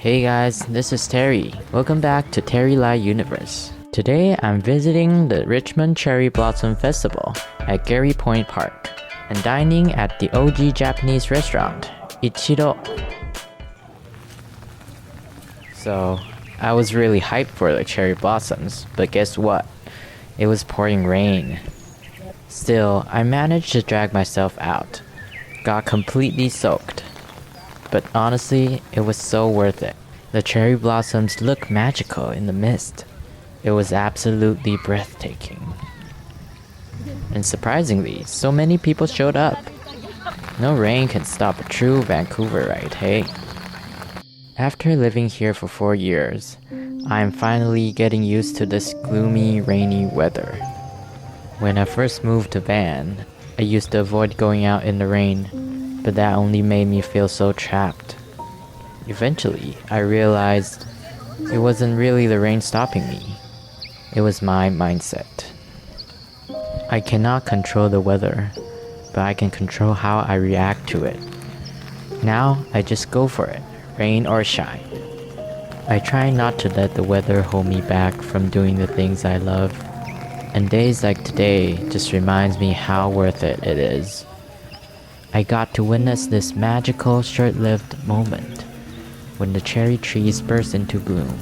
Hey guys, this is Terry. Welcome back to Terry Lai Universe. Today I'm visiting the Richmond Cherry Blossom Festival at Gary Point Park and dining at the OG Japanese restaurant, Ichiro. So, I was really hyped for the cherry blossoms, but guess what? It was pouring rain. Still, I managed to drag myself out. Got completely soaked. But honestly, it was so worth it. The cherry blossoms look magical in the mist. It was absolutely breathtaking. And surprisingly, so many people showed up. No rain can stop a true Vancouverite, hey? After living here for 4 years, I am finally getting used to this gloomy, rainy weather. When I first moved to Van, I used to avoid going out in the rain, but that only made me feel so trapped. Eventually, I realized it wasn't really the rain stopping me. It was my mindset. I cannot control the weather, but I can control how I react to it. Now, I just go for it, rain or shine. I try not to let the weather hold me back from doing the things I love, and days like today just reminds me how worth it is. I got to witness this magical, short-lived moment when the cherry trees burst into bloom.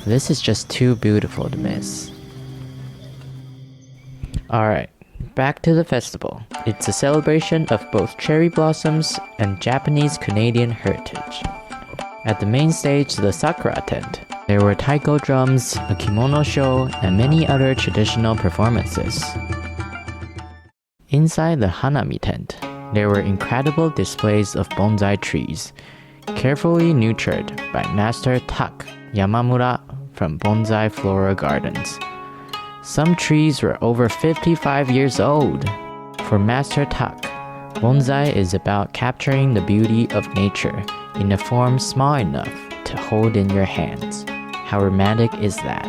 This is just too beautiful to miss. Alright, back to the festival. It's a celebration of both cherry blossoms and Japanese-Canadian heritage. At the main stage, the Sakura tent, there were taiko drums, a kimono show, and many other traditional performances. Inside the Hanami tent, there were incredible displays of bonsai trees, carefully nurtured by Master Tak Yamamura from Bonsai Flora Gardens. Some trees were over 55 years old. For Master Tak, bonsai is about capturing the beauty of nature in a form small enough to hold in your hands. How romantic is that?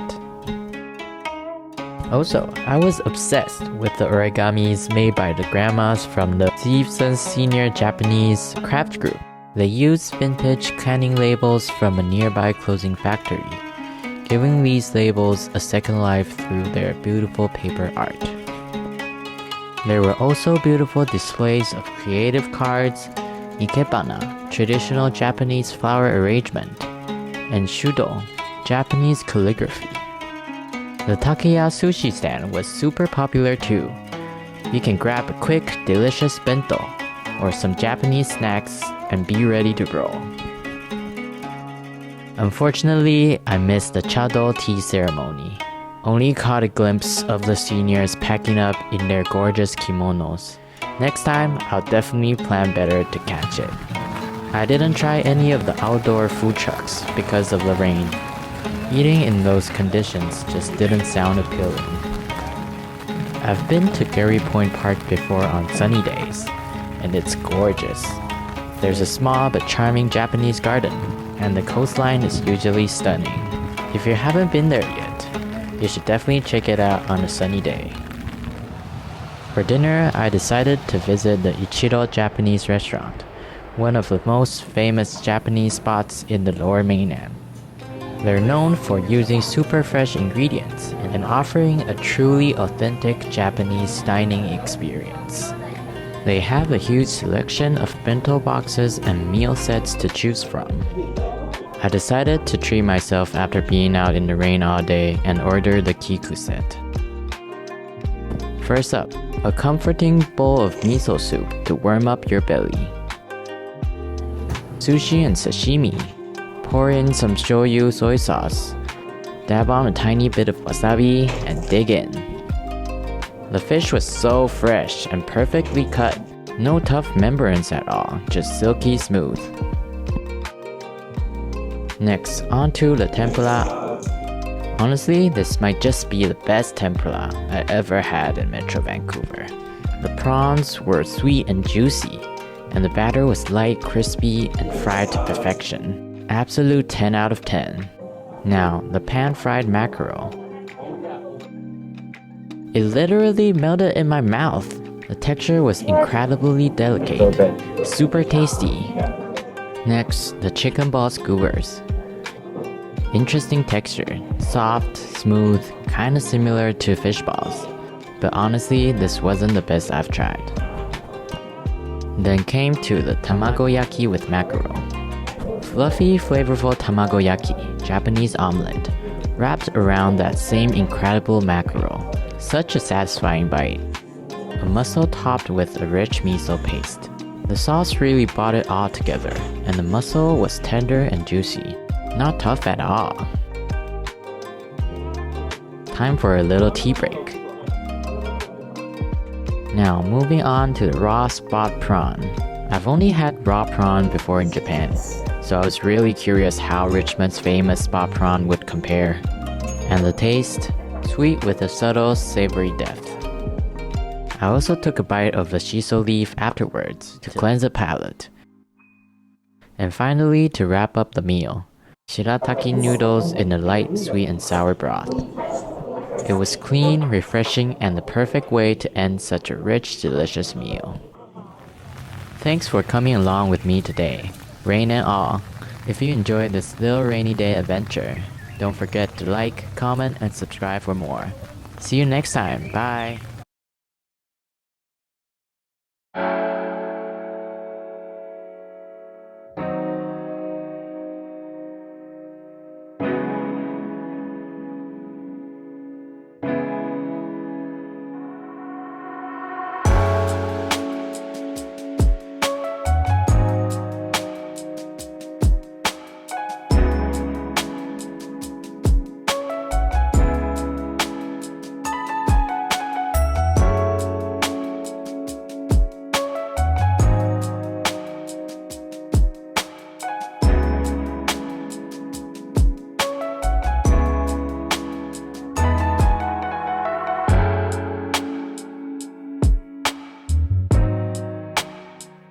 Also, I was obsessed with the origamis made by the grandmas from the Stevenson Senior Japanese Craft Group. They used vintage canning labels from a nearby clothing factory, giving these labels a second life through their beautiful paper art. There were also beautiful displays of creative cards, ikebana, traditional Japanese flower arrangement, and shudo, Japanese calligraphy. The takeya sushi stand was super popular too. You can grab a quick, delicious bento or some Japanese snacks and be ready to roll. Unfortunately, I missed the chado tea ceremony. Only caught a glimpse of the seniors packing up in their gorgeous kimonos. Next time, I'll definitely plan better to catch it. I didn't try any of the outdoor food trucks because of the rain. Eating in those conditions just didn't sound appealing. I've been to Gary Point Park before on sunny days, and it's gorgeous. There's a small but charming Japanese garden, and the coastline is usually stunning. If you haven't been there yet, you should definitely check it out on a sunny day. For dinner, I decided to visit the Ichiro Japanese restaurant, one of the most famous Japanese spots in the Lower Mainland. They're known for using super fresh ingredients and offering a truly authentic Japanese dining experience. They have a huge selection of bento boxes and meal sets to choose from. I decided to treat myself after being out in the rain all day and order the kiku set. First up, a comforting bowl of miso soup to warm up your belly. Sushi and sashimi. Pour in some shoyu soy sauce. Dab on a tiny bit of wasabi and dig in. The fish was so fresh and perfectly cut. No tough membranes at all, just silky smooth. Next, onto the tempura. Honestly, this might just be the best tempura I ever had in Metro Vancouver. The prawns were sweet and juicy, and the batter was light, crispy, and fried to perfection. Absolute 10 out of 10. Now, the pan-fried mackerel. It literally melted in my mouth. The texture was incredibly delicate, super tasty. Next, the chicken ball skewers. Interesting texture, soft, smooth, kinda similar to fish balls. But honestly, this wasn't the best I've tried. Then came to the tamagoyaki with mackerel. Fluffy, flavorful tamagoyaki, Japanese omelette, wrapped around that same incredible mackerel. Such a satisfying bite. A mussel topped with a rich miso paste. The sauce really brought it all together, and the mussel was tender and juicy. Not tough at all. Time for a little tea break. Now moving on to the raw spot prawn. I've only had raw prawn before in Japan, so I was really curious how Richmond's famous spot prawn would compare. And the taste, sweet with a subtle savory depth. I also took a bite of the shiso leaf afterwards to cleanse the palate. And finally, to wrap up the meal, shirataki noodles in a light sweet and sour broth. It was clean, refreshing, and the perfect way to end such a rich, delicious meal. Thanks for coming along with me today, rain and all. If you enjoyed this little rainy day adventure, don't forget to like, comment, and subscribe for more. See you next time. Bye!